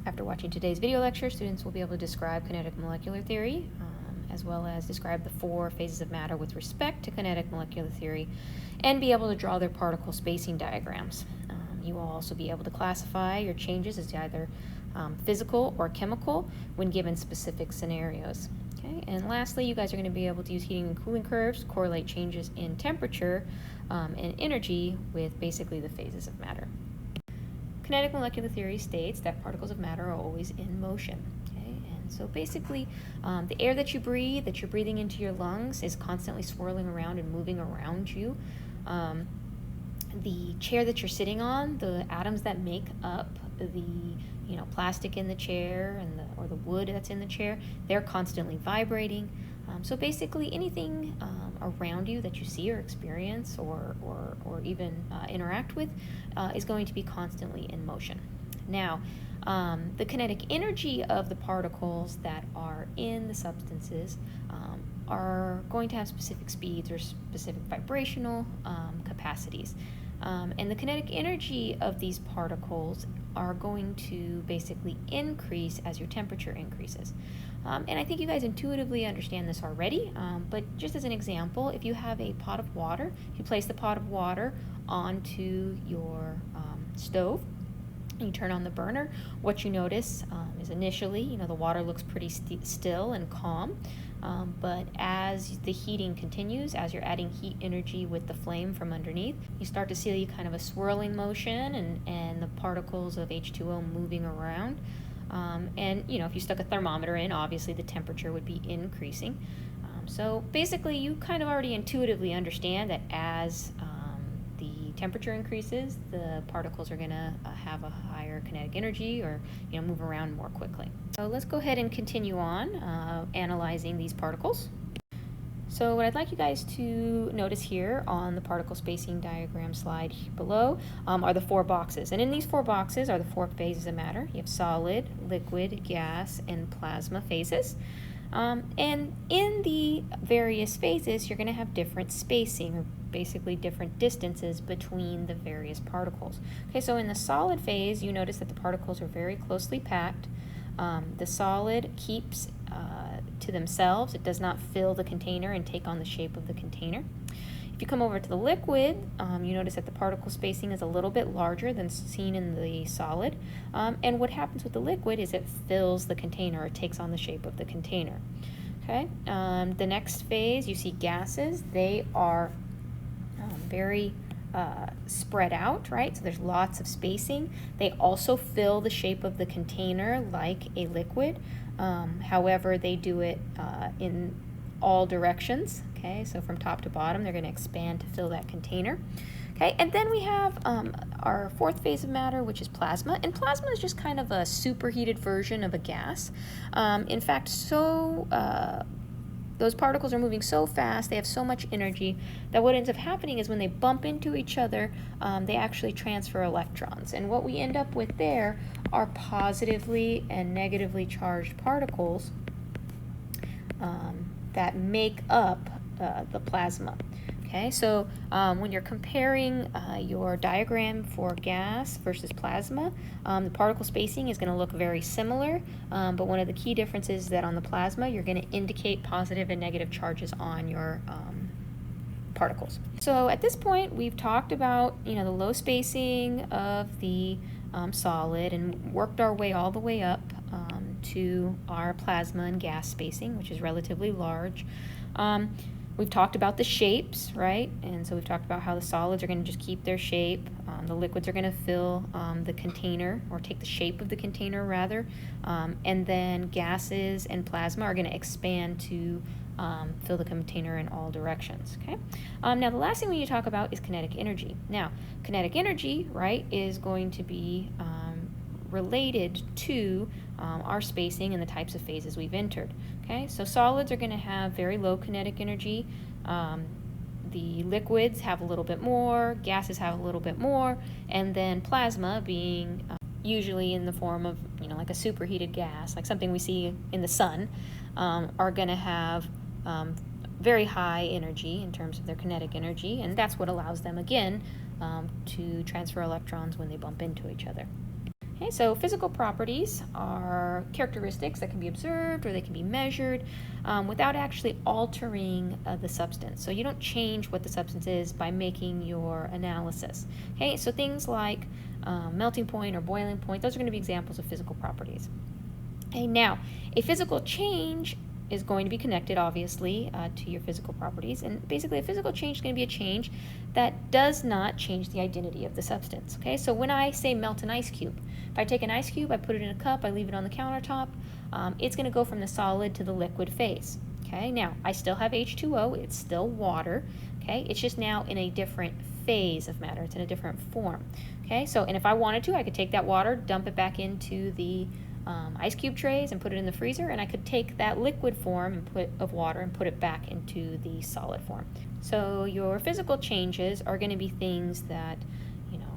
After watching today's video lecture, students will be able to describe kinetic molecular theory, as well as describe the 4 phases of matter with respect to kinetic molecular theory, and be able to draw their particle spacing diagrams. You will also be able to classify your changes as either physical or chemical when given specific scenarios. Okay? And lastly, you guys are going to be able to use heating and cooling curves to correlate changes in temperature and energy with basically the phases of matter. Kinetic molecular theory states that particles of matter are always in motion. Okay? And so basically, the air that you breathe, that you're breathing into your lungs, is constantly swirling around and moving around you. The chair that you're sitting on, the atoms that make up the plastic in the chair and or the wood that's in the chair, they're constantly vibrating. So basically anything around you that you see or experience or even interact with is going to be constantly in motion. Now, the kinetic energy of the particles that are in the substances are going to have specific speeds or specific vibrational capacities. And the kinetic energy of these particles are going to basically increase as your temperature increases. And I think you guys intuitively understand this already, but just as an example, if you have a pot of water, if you place the pot of water onto your stove, and you turn on the burner, what you notice is initially, the water looks pretty still and calm. But as the heating continues, as you're adding heat energy with the flame from underneath, you start to see kind of a swirling motion and the particles of H2O moving around. And if you stuck a thermometer in, obviously the temperature would be increasing. So basically, you kind of already intuitively understand that as the temperature increases, the particles are going to have a higher kinetic energy or move around more quickly. So let's go ahead and continue on analyzing these particles. So what I'd like you guys to notice here on the particle spacing diagram slide below are the 4 boxes. And in these 4 boxes are the 4 phases of matter. You have solid, liquid, gas, and plasma phases. And in the various phases, you're going to have different spacing, or basically different distances between the various particles. Okay, so in the solid phase, you notice that the particles are very closely packed. The solid keeps to themselves. It does not fill the container and take on the shape of the container. If you come over to the liquid, you notice that the particle spacing is a little bit larger than seen in the solid. And what happens with the liquid is it fills the container, or takes on the shape of the container. Okay. The next phase, you see gases. They are very spread out, right? So there's lots of spacing. They also fill the shape of the container like a liquid. However, they do it in all directions. Okay, so from top to bottom, they're going to expand to fill that container. Okay, and then we have our 4th phase of matter, which is plasma. And plasma is just kind of a superheated version of a gas. In fact, those particles are moving so fast, they have so much energy, that what ends up happening is when they bump into each other, they actually transfer electrons. And what we end up with there are positively and negatively charged particles that make up the plasma. Okay, so when you're comparing your diagram for gas versus plasma, the particle spacing is going to look very similar, but one of the key differences is that on the plasma, you're going to indicate positive and negative charges on your particles. So at this point, we've talked about the low spacing of the solid and worked our way all the way up to our plasma and gas spacing, which is relatively large. We've talked about the shapes, right? And so we've talked about how the solids are going to just keep their shape. The liquids are going to fill the container, or take the shape of the container rather. And then gases and plasma are going to expand to fill the container in all directions. Okay. Now the last thing we need to talk about is kinetic energy. Now, kinetic energy, right, is going to be related to our spacing and the types of phases we've entered. Okay, so solids are going to have very low kinetic energy. The liquids have a little bit more, gases have a little bit more, and then plasma, being usually in the form of like a superheated gas, like something we see in the sun, are going to have very high energy in terms of their kinetic energy, and that's what allows them again to transfer electrons when they bump into each other. Okay, so physical properties are characteristics that can be observed or they can be measured without actually altering the substance. So you don't change what the substance is by making your analysis. Okay, so things like melting point or boiling point, those are going to be examples of physical properties. Okay, now a physical change is going to be connected, obviously, to your physical properties. And basically, a physical change is going to be a change that does not change the identity of the substance. Okay, so when I say melt an ice cube, if I take an ice cube, I put it in a cup, I leave it on the countertop, it's going to go from the solid to the liquid phase. Okay, now I still have H2O, it's still water. Okay, it's just now in a different phase of matter, it's in a different form. Okay, so, and if I wanted to, I could take that water, dump it back into the ice cube trays and put it in the freezer, and I could take that liquid form of water and put it back into the solid form. So your physical changes are going to be things that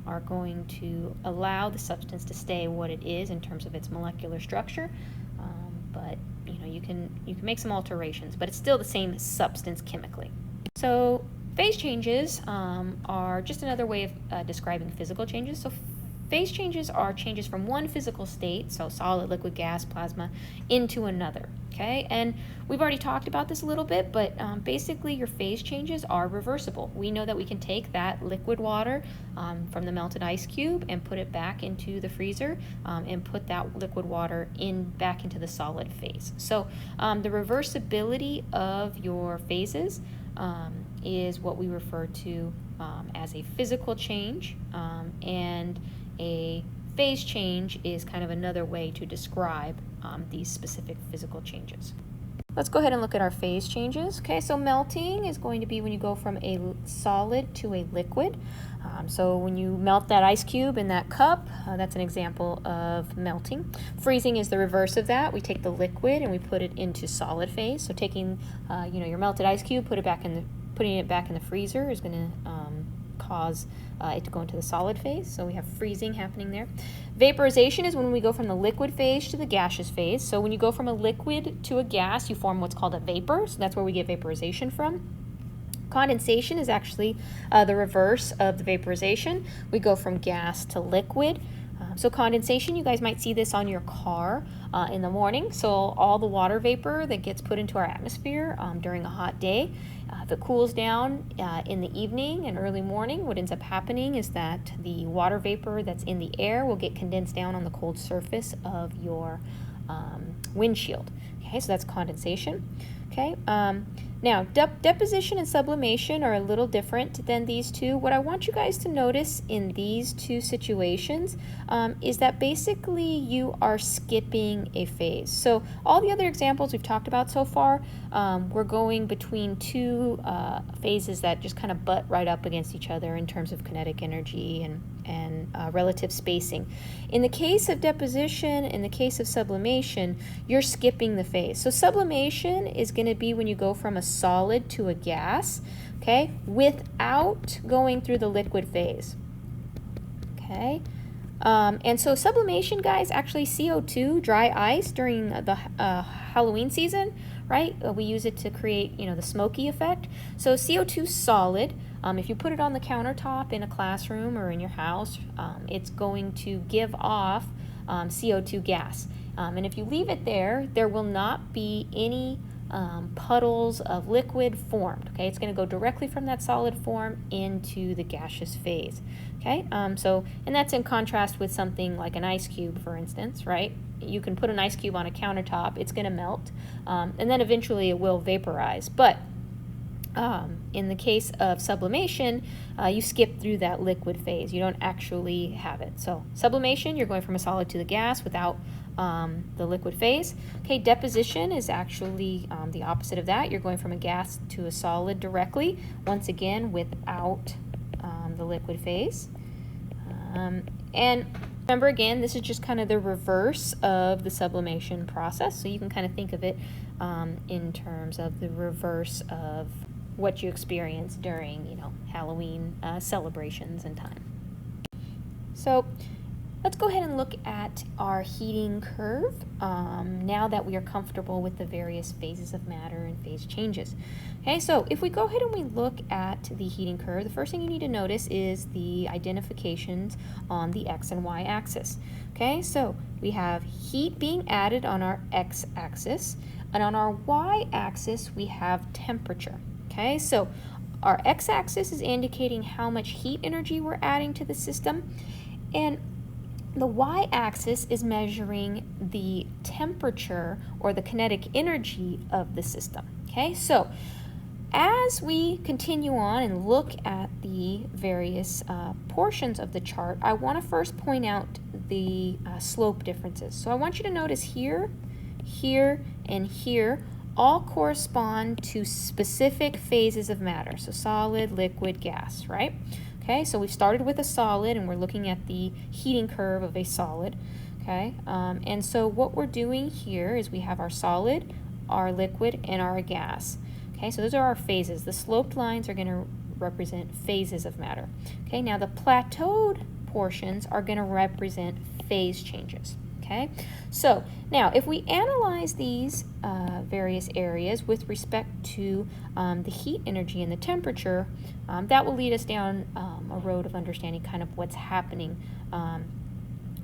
are going to allow the substance to stay what it is in terms of its molecular structure, but you can make some alterations, but it's still the same substance chemically. So phase changes are just another way of describing physical changes. So phase changes are changes from one physical state, so solid, liquid, gas, plasma, into another, okay? And we've already talked about this a little bit, but basically your phase changes are reversible. We know that we can take that liquid water from the melted ice cube and put it back into the freezer and put that liquid water back into the solid phase. So the reversibility of your phases is what we refer to as a physical change, and a phase change is kind of another way to describe these specific physical changes. Let's go ahead and look at our phase changes. Okay, so melting is going to be when you go from a solid to a liquid. So when you melt that ice cube in that cup, that's an example of melting. Freezing is the reverse of that. We take the liquid and we put it into solid phase. So taking your melted ice cube, putting it back in the freezer is going to cause it to go into the solid phase. So we have freezing happening there. Vaporization is when we go from the liquid phase to the gaseous phase. So when you go from a liquid to a gas, you form what's called a vapor. So that's where we get vaporization from. Condensation is actually the reverse of the vaporization. We go from gas to liquid. So condensation, you guys might see this on your car in the morning. So all the water vapor that gets put into our atmosphere during a hot day, if it cools down in the evening and early morning, what ends up happening is that the water vapor that's in the air will get condensed down on the cold surface of your windshield. Okay, so that's condensation. Okay, now deposition and sublimation are a little different than these two. What I want you guys to notice in these two situations is that basically you are skipping a phase. So all the other examples we've talked about so far, we're going between two phases that just kind of butt right up against each other in terms of kinetic energy and relative spacing. In the case of deposition, in the case of sublimation, you're skipping the phase. So sublimation is going to be when you go from a solid to a gas, okay, without going through the liquid phase. Okay, and so sublimation, guys, actually CO2, dry ice during the Halloween season, right? We use it to create, the smoky effect. So CO2 solid. If you put it on the countertop in a classroom or in your house, it's going to give off CO2 gas. And if you leave it there, there will not be any puddles of liquid formed. Okay, it's going to go directly from that solid form into the gaseous phase. Okay, and that's in contrast with something like an ice cube, for instance, right? You can put an ice cube on a countertop, it's going to melt, and then eventually it will vaporize. But in the case of sublimation, you skip through that liquid phase. You don't actually have it. So sublimation, you're going from a solid to the gas without the liquid phase. Okay, deposition is actually the opposite of that. You're going from a gas to a solid directly, once again without the liquid phase. And remember, again, this is just kind of the reverse of the sublimation process. So you can kind of think of it in terms of the reverse of what you experience during, Halloween celebrations and time. So let's go ahead and look at our heating curve now that we are comfortable with the various phases of matter and phase changes. Okay, so if we go ahead and we look at the heating curve, the first thing you need to notice is the identifications on the X and Y axis. Okay, so we have heat being added on our X axis, and on our Y axis we have temperature. Okay, so our X axis is indicating how much heat energy we're adding to the system, and the y-axis is measuring the temperature or the kinetic energy of the system. Okay, so as we continue on and look at the various portions of the chart, I want to first point out the slope differences. So I want you to notice here, here, and here all correspond to specific phases of matter. So solid, liquid, gas, right? Okay, so we've started with a solid and we're looking at the heating curve of a solid. Okay, and so what we're doing here is we have our solid, our liquid, and our gas. Okay, so those are our phases. The sloped lines are going to represent phases of matter. Okay, now the plateaued portions are going to represent phase changes. Okay, so now if we analyze these various areas with respect to the heat energy and the temperature, that will lead us down a road of understanding kind of what's happening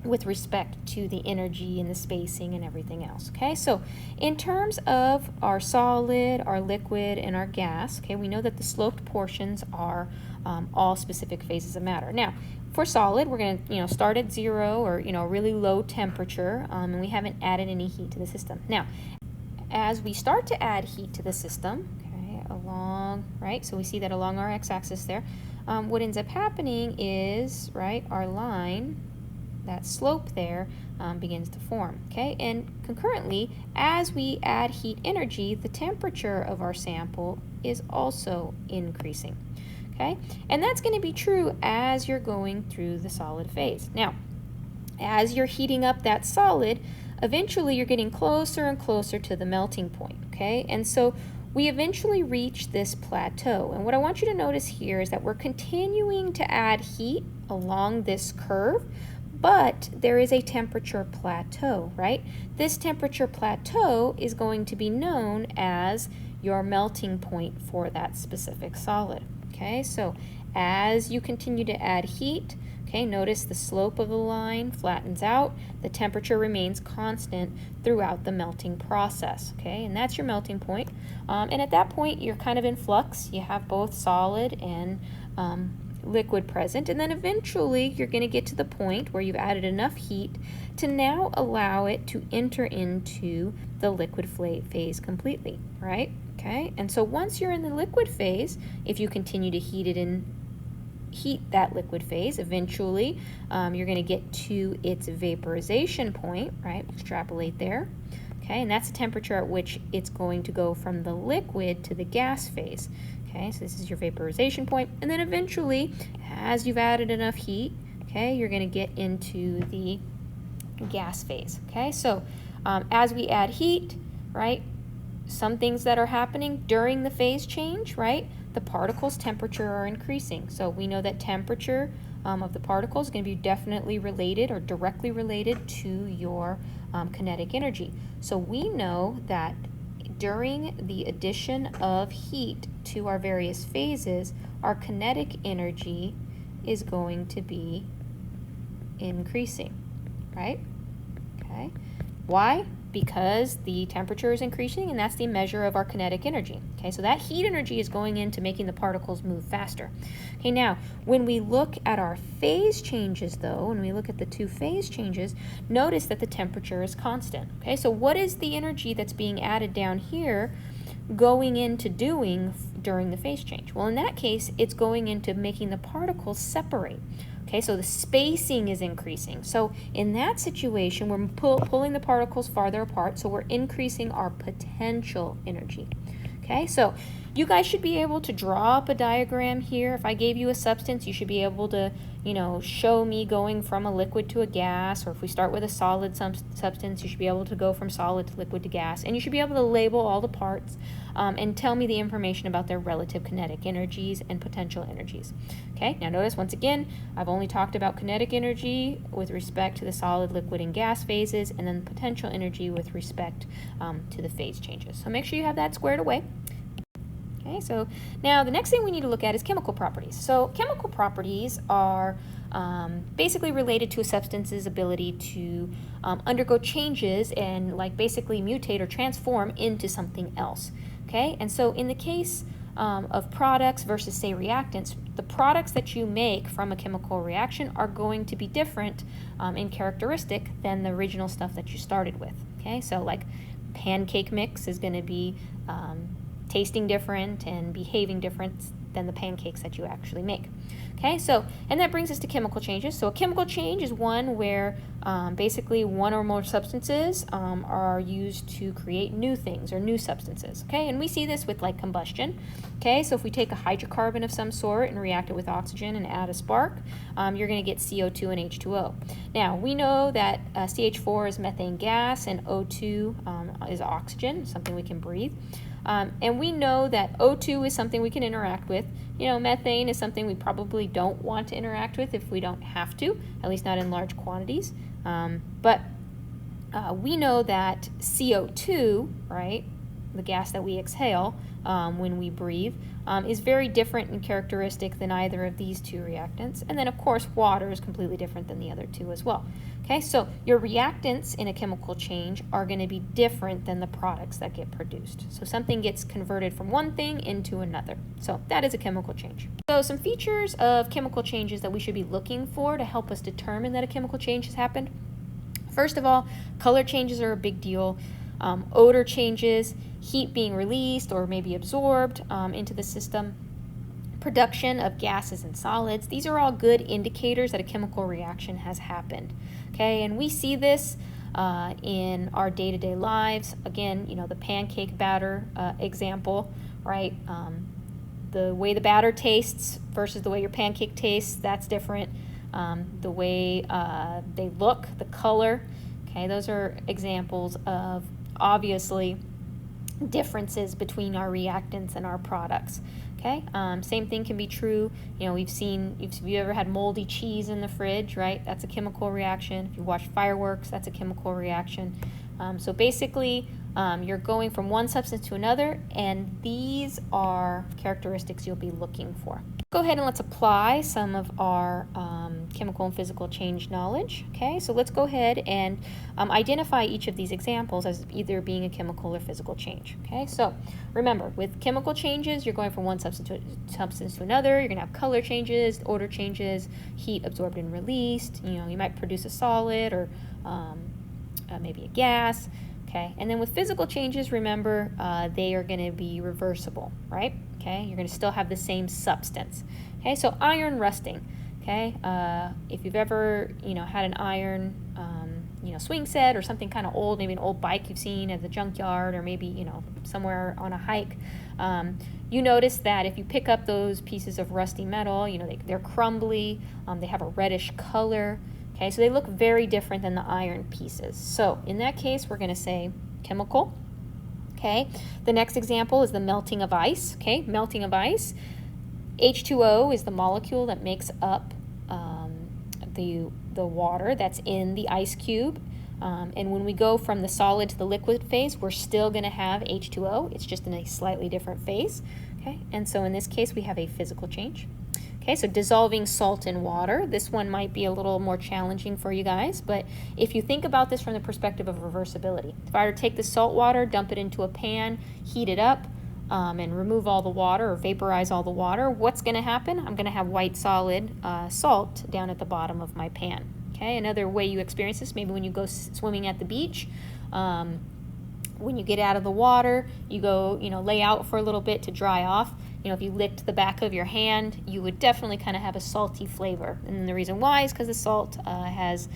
with respect to the energy and the spacing and everything else. Okay, so in terms of our solid, our liquid, and our gas, okay, we know that the sloped portions are all specific phases of matter. Now, for solid, we're going to start at 0 or really low temperature, and we haven't added any heat to the system. Now, as we start to add heat to the system, okay, along, right, so we see that along our x-axis there, what ends up happening is, right, our line, that slope there, begins to form, okay, and concurrently, as we add heat energy, the temperature of our sample is also increasing. Okay, and that's going to be true as you're going through the solid phase. Now, as you're heating up that solid, eventually you're getting closer and closer to the melting point, okay? And so we eventually reach this plateau. And what I want you to notice here is that we're continuing to add heat along this curve, but there is a temperature plateau, right? This temperature plateau is going to be known as your melting point for that specific solid. Okay, so as you continue to add heat, okay, notice the slope of the line flattens out, the temperature remains constant throughout the melting process, okay, and that's your melting point. And at that point, you're kind of in flux. You have both solid and liquid present, and then eventually you're going to get to the point where you've added enough heat to now allow it to enter into the liquid phase completely, right? Okay, and so once you're in the liquid phase, if you continue to heat that liquid phase, eventually you're going to get to its vaporization point, right? Extrapolate there. Okay, and that's the temperature at which it's going to go from the liquid to the gas phase. Okay, so this is your vaporization point, and then eventually, as you've added enough heat, okay, you're going to get into the gas phase. Okay, so as we add heat, right, some things that are happening during the phase change, right, the particles' temperature are increasing. So we know that temperature of the particles is going to be definitely related or directly related to your kinetic energy. So we know that during the addition of heat to our various phases, our kinetic energy is going to be increasing, right? Okay. Why? Because the temperature is increasing, and that's the measure of our kinetic energy. Okay, so that heat energy is going into making the particles move faster. Okay, now, when we look at our phase changes, though, when we look at the two phase changes, notice that the temperature is constant. Okay, so what is the energy that's being added down here going into doing during the phase change? Well, in that case, it's going into making the particles separate. Okay, so the spacing is increasing. So in that situation, we're pulling the particles farther apart, so we're increasing our potential energy. Okay, so you guys should be able to draw up a diagram here. If I gave you a substance, you should be able to, show me going from a liquid to a gas, or if we start with a solid substance, you should be able to go from solid to liquid to gas, and you should be able to label all the parts and tell me the information about their relative kinetic energies and potential energies. Okay, now notice once again, I've only talked about kinetic energy with respect to the solid, liquid, and gas phases, and then potential energy with respect to the phase changes. So make sure you have that squared away. Okay, so now the next thing we need to look at is chemical properties. So chemical properties are basically related to a substance's ability to undergo changes and basically mutate or transform into something else. Okay, and so in the case of products versus say reactants, the products that you make from a chemical reaction are going to be different in characteristic than the original stuff that you started with. Okay, so like pancake mix is going to be tasting different and behaving different than the pancakes that you actually make. Okay, so, and that brings us to chemical changes. So a chemical change is one where basically one or more substances are used to create new things or new substances. Okay, and we see this with like combustion. Okay, so if we take a hydrocarbon of some sort and react it with oxygen and add a spark, you're going to get CO2 and H2O. Now, we know that CH4 is methane gas and O2 is oxygen, something we can breathe. And we know that O2 is something we can interact with. Methane is something we probably don't want to interact with if we don't have to, at least not in large quantities. But we know that CO2, right, the gas that we exhale when we breathe, is very different in characteristic than either of these two reactants. And then, of course, water is completely different than the other two as well. Okay, so your reactants in a chemical change are going to be different than the products that get produced. So something gets converted from one thing into another. So that is a chemical change. So some features of chemical changes that we should be looking for to help us determine that a chemical change has happened. First of all, color changes are a big deal. Odor changes, heat being released or maybe absorbed into the system, production of gases and solids. These are all good indicators that a chemical reaction has happened. Okay, and we see this in our day-to-day lives. Again, the pancake batter example, right? The way the batter tastes versus the way your pancake tastes, that's different. The way they look, the color, okay, those are examples of obviously differences between our reactants and our products. Okay, same thing can be true. We've seen, if you ever had moldy cheese in the fridge, right? That's a chemical reaction. If you watch fireworks, that's a chemical reaction. So basically, you're going from one substance to another, and these are characteristics you'll be looking for. Go ahead and let's apply some of our chemical and physical change knowledge. Okay, so let's go ahead and identify each of these examples as either being a chemical or physical change. Okay, so remember, with chemical changes, you're going from one substance to another. You're going to have color changes, odor changes, heat absorbed and released. You might produce a solid or maybe a gas. Okay, and then with physical changes, remember, they are going to be reversible, right? Okay, you're going to still have the same substance. Okay, so iron rusting. Okay, if you've ever, had an iron, swing set or something kind of old, maybe an old bike you've seen at the junkyard or maybe, somewhere on a hike, you notice that if you pick up those pieces of rusty metal, they're crumbly, they have a reddish color. Okay, so they look very different than the iron pieces. So in that case, we're going to say chemical. Okay, the next example is the melting of ice. Okay, melting of ice. H2O is the molecule that makes up the water that's in the ice cube. And when we go from the solid to the liquid phase, we're still going to have H2O. It's just in a slightly different phase. Okay, and so in this case, we have a physical change. Okay, so dissolving salt in water. This one might be a little more challenging for you guys, but if you think about this from the perspective of reversibility, if I were to take the salt water, dump it into a pan, heat it up, and remove all the water or vaporize all the water, what's going to happen? I'm going to have white solid salt down at the bottom of my pan. Okay, another way you experience this, maybe when you go swimming at the beach, when you get out of the water, you go, lay out for a little bit to dry off, if you licked the back of your hand, you would definitely kind of have a salty flavor. And the reason why is because the salt has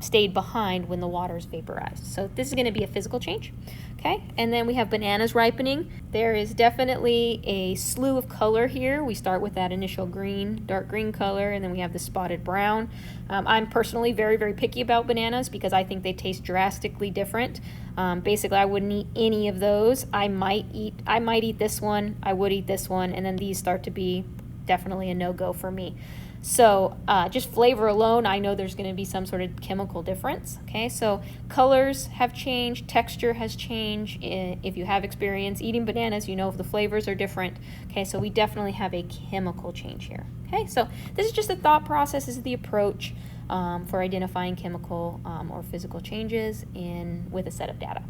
stayed behind when the water is vaporized. So this is going to be a physical change. Okay, and then we have bananas ripening. There is definitely a slew of color here. We start with that initial green, dark green color, and then we have the spotted brown. I'm personally very, very picky about bananas because I think they taste drastically different. Basically, I wouldn't eat any of those. I might eat this one, I would eat this one, and then these start to be definitely a no-go for me. So just flavor alone, I know there's going to be some sort of chemical difference. Okay, so colors have changed, texture has changed. If you have experience eating bananas, you know if the flavors are different. Okay, so we definitely have a chemical change here. Okay, so this is just the thought process, this is the approach for identifying chemical or physical changes with a set of data.